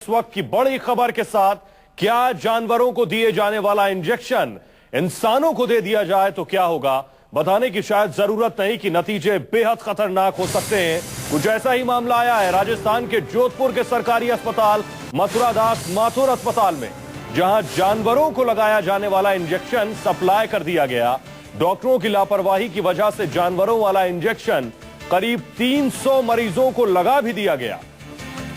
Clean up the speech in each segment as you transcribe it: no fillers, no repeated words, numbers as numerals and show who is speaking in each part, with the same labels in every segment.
Speaker 1: इस वक्त की बड़ी खबर के साथ, क्या जानवरों को दिए जाने वाला इंजेक्शन इंसानों को दे दिया जाए तो क्या होगा? बताने की शायद जरूरत नहीं कि नतीजे बेहद खतरनाक हो सकते हैं। कुछ ऐसा ही मामला आया है राजस्थान के जोधपुर के सरकारी अस्पताल मथुरादास माथुर अस्पताल में, जहां जानवरों को लगाया जाने वाला इंजेक्शन सप्लाई कर दिया गया। डॉक्टरों की लापरवाही की वजह से जानवरों वाला इंजेक्शन करीब 300 मरीजों को लगा भी दिया गया।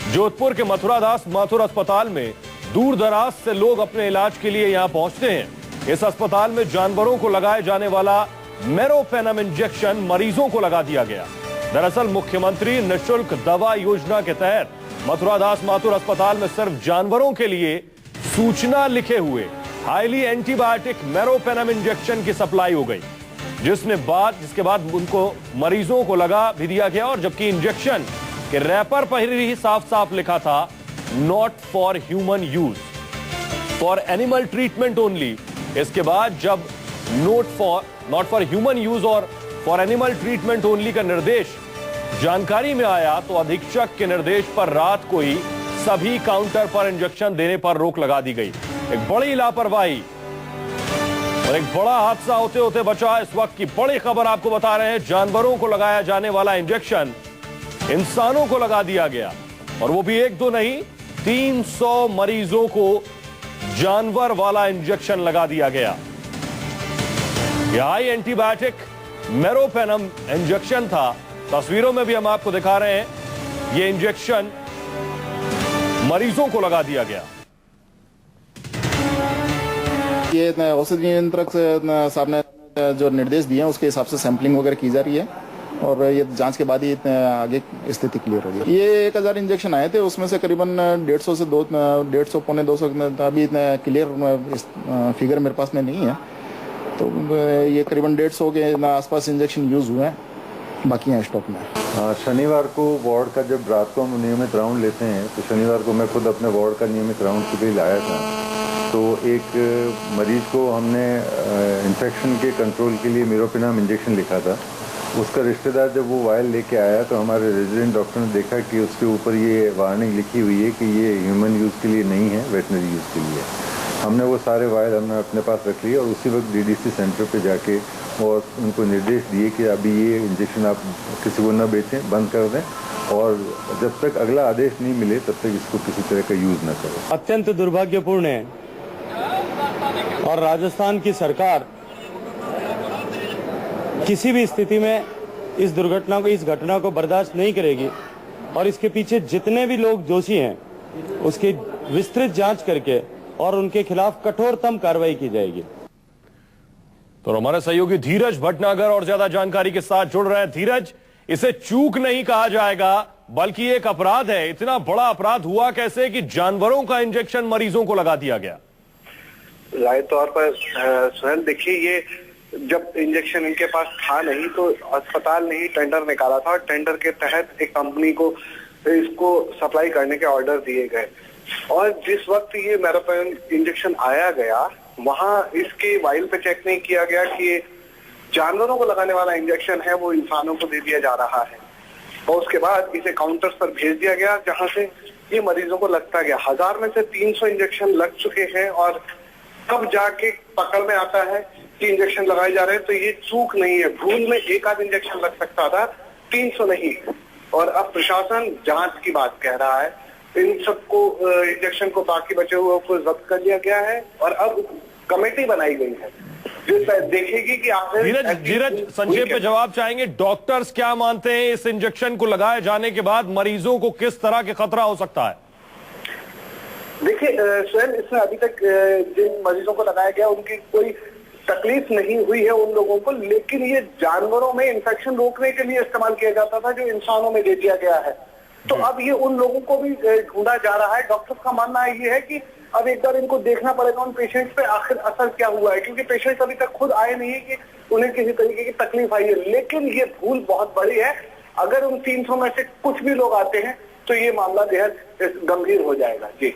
Speaker 1: जोधपुर के मथुरादास माथुर अस्पताल में दूर दराज से लोग अपने इलाज के लिए यहां पहुंचते हैं। इस अस्पताल में जानवरों को लगाए जाने वाला मेरोपेनम इंजेक्शन मरीजों को लगा दिया गया। दरअसल मुख्यमंत्री निःशुल्क दवा योजना के तहत मथुरादास माथुर अस्पताल में सिर्फ जानवरों के लिए सूचना लिखे हुए हाईली एंटीबायोटिक मेरोपेनम इंजेक्शन की सप्लाई हो गई, जिसके बाद उनको मरीजों को लगा भी दिया गया। और जबकि इंजेक्शन के रैपर पर ही साफ साफ लिखा था not for human use, for animal treatment only. इसके बाद जब नॉट फॉर ह्यूमन यूज और फॉर एनिमल ट्रीटमेंट ओनली का निर्देश जानकारी में आया, तो अधीक्षक के निर्देश पर रात को ही सभी काउंटर पर इंजेक्शन देने पर रोक लगा दी गई। एक बड़ी लापरवाही और एक बड़ा हादसा होते होते बचा। इस वक्त की बड़ी खबर आपको बता रहे हैं, जानवरों को लगाया जाने वाला इंजेक्शन इंसानों को लगा दिया गया, और वो भी एक दो नहीं, 300 मरीजों को जानवर वाला इंजेक्शन लगा दिया गया। यह हाई एंटीबायोटिक मेरोपेनम इंजेक्शन था। तस्वीरों में भी हम आपको दिखा रहे हैं, यह इंजेक्शन मरीजों को लगा दिया गया।
Speaker 2: ये औषधि नियंत्रक साहब ने जो निर्देश दिए हैं उसके हिसाब से सैंपलिंग वगैरह की जा रही है, और ये जांच के बाद ही आगे स्थिति क्लियर होगी। ये 1000 इंजेक्शन आए थे, उसमें से करीबन 150 से 150 पौने 200 अभी क्लियर फिगर मेरे पास में नहीं है, तो ये करीबन 150 के आसपास इंजेक्शन यूज हुए हैं, बाकी हैं स्टॉक में।
Speaker 3: शनिवार को वार्ड का जब रात को हम नियमित राउंड लेते हैं, तो शनिवार को मैं खुद अपने वार्ड का नियमित राउंड के लिए लाया था। तो एक मरीज को हमने इन्फेक्शन के कंट्रोल के लिए मेरोपेनम इंजेक्शन लिखा था। उसका रिश्तेदार जब वो वायल लेके आया, तो हमारे रेजिडेंट डॉक्टर ने देखा कि उसके ऊपर ये वार्निंग लिखी हुई है कि ये ह्यूमन यूज़ के लिए नहीं है, वेटनरी यूज़ के लिए। हमने वो सारे वायल हमने अपने पास रख लिए, और उसी वक्त डीडीसी सेंटर पे जाके और उनको निर्देश दिए कि अभी ये इंजेक्शन आप किसी को न बेचें, बंद कर दें, और जब तक अगला आदेश नहीं मिले तब तक इसको किसी तरह का यूज़ न करें।
Speaker 4: अत्यंत दुर्भाग्यपूर्ण है, और राजस्थान की सरकार किसी भी स्थिति में इस घटना को बर्दाश्त नहीं करेगी, और इसके पीछे जितने भी लोग दोषी हैं उसकी विस्तृत जांच करके और उनके खिलाफ कठोरतम कार्रवाई की जाएगी।
Speaker 1: तो हमारे सहयोगी धीरज भटनागर और ज्यादा जानकारी के साथ जुड़ रहे हैं। धीरज, इसे चूक नहीं कहा जाएगा बल्कि एक अपराध है। इतना बड़ा अपराध हुआ कैसे कि जानवरों का इंजेक्शन मरीजों को लगा दिया गया?
Speaker 5: राय तौर पर स्वयं देखिए, ये जब इंजेक्शन इनके पास था नहीं, तो अस्पताल ने ही टेंडर निकाला था, और टेंडर के तहत एक कंपनी को इसको सप्लाई करने के ऑर्डर दिए गए। और जिस वक्त ये मेरोपेनम इंजेक्शन आया गया, वहां इसके वाइल पे चेक नहीं किया गया कि ये जानवरों को लगाने वाला इंजेक्शन है, वो इंसानों को दे दिया जा रहा है। और उसके बाद इसे काउंटर्स पर भेज दिया गया, जहां से ये मरीजों को लगता गया। 1000 में से 300 इंजेक्शन लग चुके हैं, और तब जाके पकड़ में आता है कि इंजेक्शन लगाए जा रहे हैं। तो ये चूक नहीं है, भूल में एक आध इंजेक्शन लग सकता था, 300 नहीं। और अब प्रशासन जांच की बात कह रहा है। इन सबको इंजेक्शन को, बाकी बचे हुए को जब्त कर लिया गया है, और अब कमेटी बनाई गई है जो देखेगी कि आखिर।
Speaker 1: धीरज, संक्षेप में जवाब चाहेंगे, डॉक्टर्स क्या मानते हैं इस इंजेक्शन को लगाए जाने के बाद मरीजों को किस तरह के खतरा हो सकता है?
Speaker 5: देखिए स्वयं इसमें अभी तक जिन मरीजों को लगाया गया उनकी कोई तकलीफ नहीं हुई है उन लोगों को, लेकिन ये जानवरों में इन्फेक्शन रोकने के लिए इस्तेमाल किया जाता था, जो इंसानों में दे दिया गया है। तो अब ये उन लोगों को भी ढूंढा जा रहा है। डॉक्टर्स का मानना ये है कि अब एक बार इनको देखना पड़ेगा उन पेशेंट्स पे आखिर असर क्या हुआ है, क्योंकि पेशेंट्स अभी तक खुद आए नहीं है कि उन्हें किसी तरीके की तकलीफ आई है। लेकिन ये भूल बहुत बड़ी है। अगर उन 300 में से कुछ भी लोग आते हैं तो ये मामला बेहद गंभीर हो जाएगा। जी।